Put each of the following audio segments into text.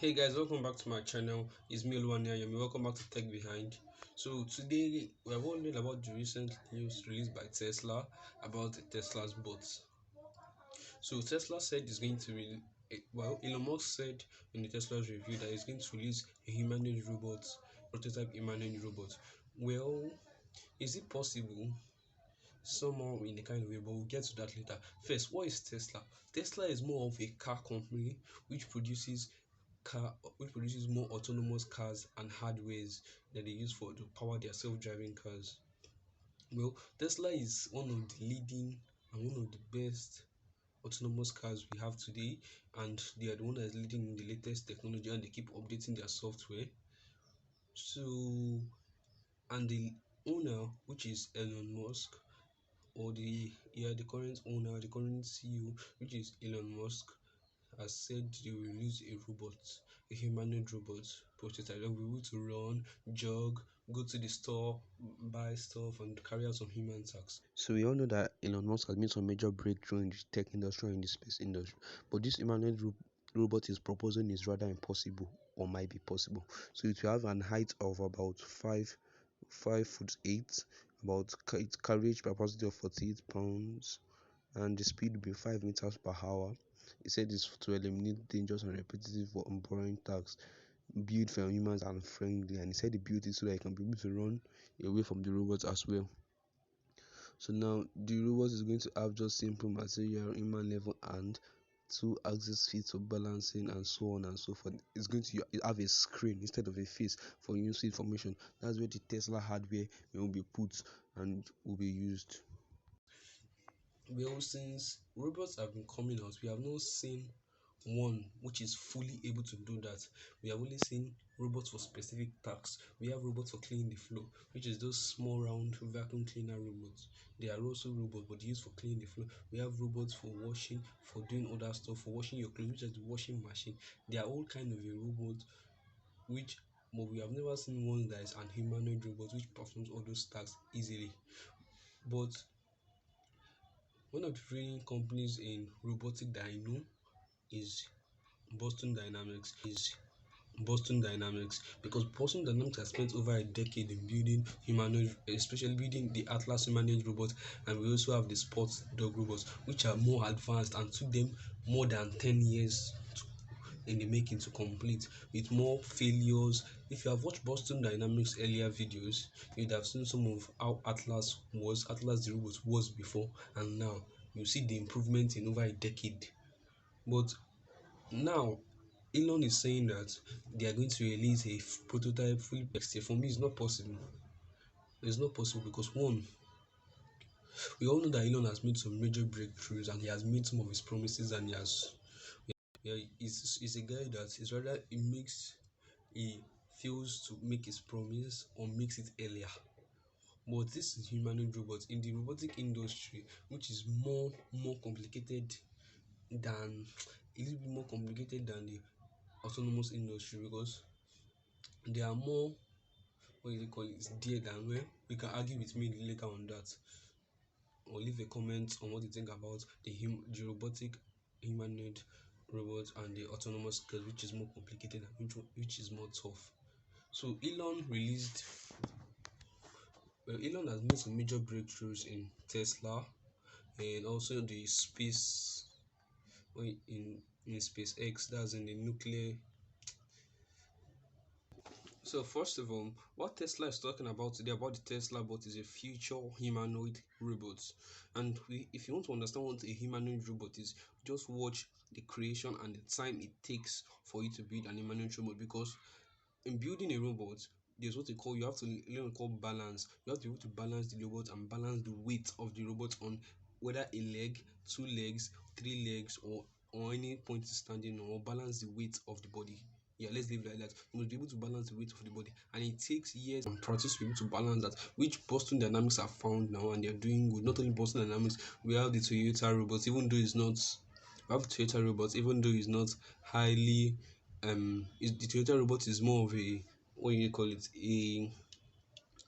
Hey guys, welcome back to my channel. It's me Oluwani. Welcome back to Tech Behind. So today we are wondering about the recent news released by Tesla about the Tesla's bots. So Tesla said it's going to Elon Musk said in the Tesla's review that he's going to release a humanoid robot, prototype humanoid robot. Well, is it possible? Somehow in a kind of way, but we'll get to that later. First, what is Tesla? Tesla is more of a car company which produces more autonomous cars and hardwares that they use for to power their self-driving cars. Well, Tesla is one of the leading and one of the best autonomous cars we have today, and they are the one that is leading in the latest technology, and they keep updating their software. So, and the owner, which is Elon Musk, or the current owner, the current CEO, which is Elon Musk, has said they will release a robot, a humanoid robot prototype that will be able to run, jog, go to the store, buy stuff, and carry out some human tasks. So we all know that Elon Musk has made some major breakthrough in the tech industry and in the space industry. But this humanoid robot is proposing is rather impossible or might be possible. So it will have an height of about 5'8", about its carriage capacity of 48 pounds, and the speed will be 5 meters per hour. He said this to eliminate dangerous and repetitive or boring tasks, built for humans and friendly. And he said he built it so that he can be able to run away from the robots as well. So now the robot is going to have just simple material, human level, and 2 axis feet for balancing and so on and so forth. It's going to have a screen instead of a face for use information. That's where the Tesla hardware will be put and will be used. Well, since robots have been coming out, we have not seen one which is fully able to do that. We have only seen robots for specific tasks. We have robots for cleaning the floor, which is those small round vacuum cleaner robots. They are also robots, but used for cleaning the floor. We have robots for washing, for doing other stuff, for washing your clothes, which is the washing machine. They are all kind of a robot, which but we have never seen one that is an humanoid robot which performs all those tasks easily. But one of the leading companies in robotic that I know is Boston Dynamics. Because Boston Dynamics has spent over a decade in building humanoid, especially building the Atlas humanoid robot, and we also have the sports dog robots, which are more advanced and took them more than 10 years in the making to complete, with more failures. If you have watched Boston Dynamics earlier videos, you'd have seen some of how Atlas the robot was before and now. You see the improvement in over a decade. But now Elon is saying that they are going to release a prototype fully next year. For me, it's not possible. It's not possible because one, we all know that Elon has made some major breakthroughs and he has made some of his promises, and he's a guy that is rather he fails to make his promise or makes it earlier. But this is humanoid robots in the robotic industry, which is more complicated than a little bit more complicated than the autonomous industry, because there are more, what do you call it, there than where. You can argue with me later on that, or leave a comment on what you think about the robotic humanoid robots and the autonomous cars, which is more complicated and which is more tough. So Elon has made some major breakthroughs in Tesla and also the space, in SpaceX, that's in the nuclear. So first of all, what Tesla is talking about today about the TESLAbot is a future humanoid robot. And if you want to understand what a humanoid robot is, just watch the creation and the time it takes for you to build an humanoid robot. Because in building a robot, there's what you have to learn called balance. You have to be able to balance the robot and balance the weight of the robot on whether a leg, 2 legs, 3 legs, or any point is standing on, or balance the weight of the body. Yeah, let's leave it like that. You must be able to balance the weight of the body, and it takes years and practice to be able to balance that, which Boston Dynamics have found now, and they're doing good. Not only Boston Dynamics, we have the Toyota robots, even though it's not. We have the Toyota robots, even though it's not highly. The Toyota robot is more of a, what do you call it,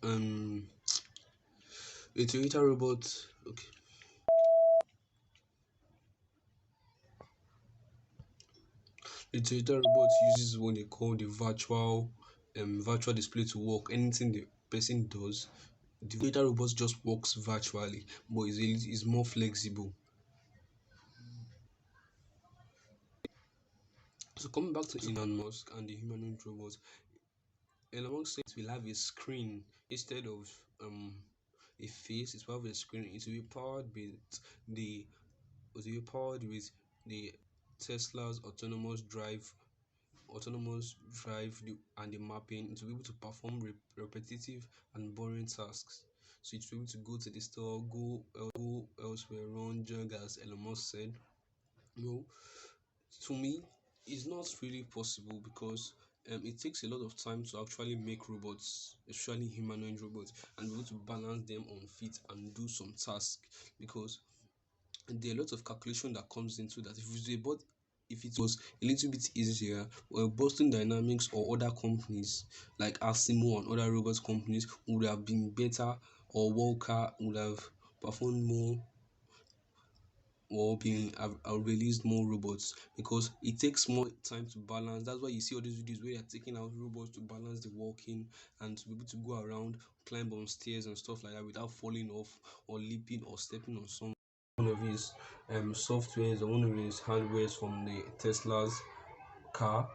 um a Toyota robot. Okay. The Toyota robot uses what they call the virtual display to work. Anything the person does, the Toyota robot just works virtually, but is more flexible. So coming back to Elon Musk and the humanoid robot, Elon Musk says it will have a screen instead of a face. It will have a screen. It will be powered with the the Tesla's and the mapping to be able to perform repetitive and boring tasks. So it will be able to go to the store, go elsewhere, run, jog, as Elon Musk said. No, to me, it's not really possible because it takes a lot of time to actually make robots, especially humanoid robots, and be able to balance them on feet and do some tasks because there are a lot of calculation that comes into that. If it was a little bit easier, well, Boston Dynamics or other companies like Asimo and other robots companies would have been better, or Walker would have performed more or have released more robots because it takes more time to balance. That's why you see all these videos where they're taking out robots to balance the walking and to be able to go around, climb on stairs and stuff like that without falling off or leaping or stepping on some one of his softwares or one of his hardwares from the Tesla's car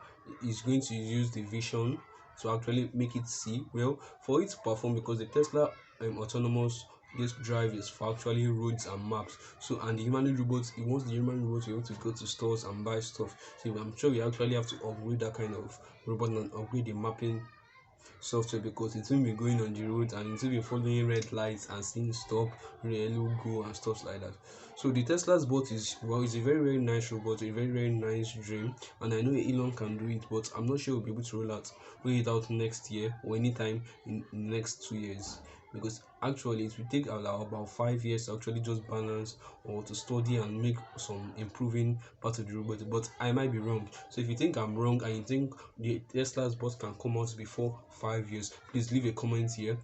is going to use the vision to actually make it see well for it to perform because the Tesla autonomous this drive is for actually roads and maps. So and the human robots, it wants the human robot to be able to go to stores and buy stuff. So I'm sure we actually have to upgrade that kind of robot and upgrade the mapping software because it will be going on the road and it will be following red lights and seeing stop, yellow go and stuff like that. So the Tesla's bot is well, it's a very nice robot, a very nice dream, and I know Elon can do it, but I'm not sure we'll be able to roll it out next year or anytime in the next 2 years because actually it will take about 5 years to actually just balance or to study and make some improving part of the robot. But I might be wrong. So if you think I'm wrong and you think the Tesla's bot can come out before 5 years, please leave a comment here.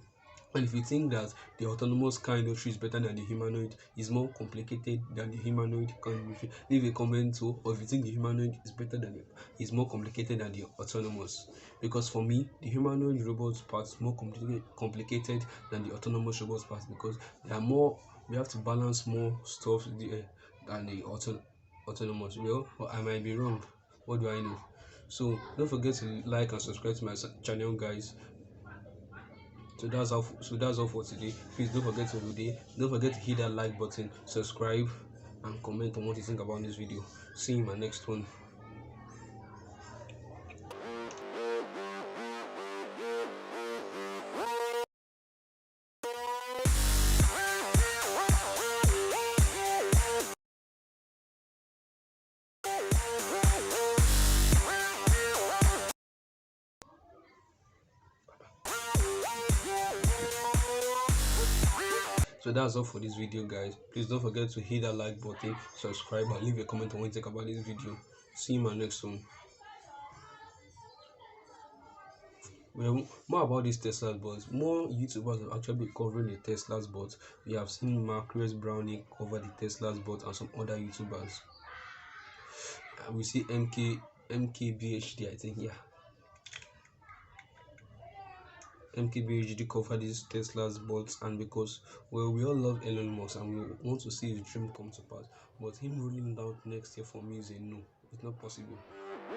And if you think that the autonomous car industry is better than the humanoid, is more complicated than the humanoid car industry, leave a comment too. Or if you think the humanoid is better than it, is more complicated than the autonomous. Because for me, the humanoid robot part is more complicated than the autonomous robot part because there are more. We have to balance more stuff than the autonomous. Well, but I might be wrong. What do I know? So don't forget to like and subscribe to my channel, guys. That's all for today. Please don't forget to hit that like button, subscribe, and comment on what you think about this video. See you in my next one. So that's all for this video, guys. Please don't forget to hit that like button, subscribe, and leave a comment on what you think about this video. See you in my next one. Well, more about this Tesla's bots. More YouTubers have actually been covering the Tesla's bots. We have seen Marcus Brownie cover the Tesla's bot and some other YouTubers. We see MKBHD, I think, yeah. MKBHD cover these Tesla's bots, and because well, we all love Elon Musk and we want to see his dream come to pass. But him rolling out next year for me is a no. It's not possible.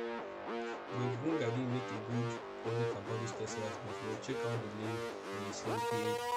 But if you think I didn't make a good comment about this Tesla's bots, well, check out the link in the same page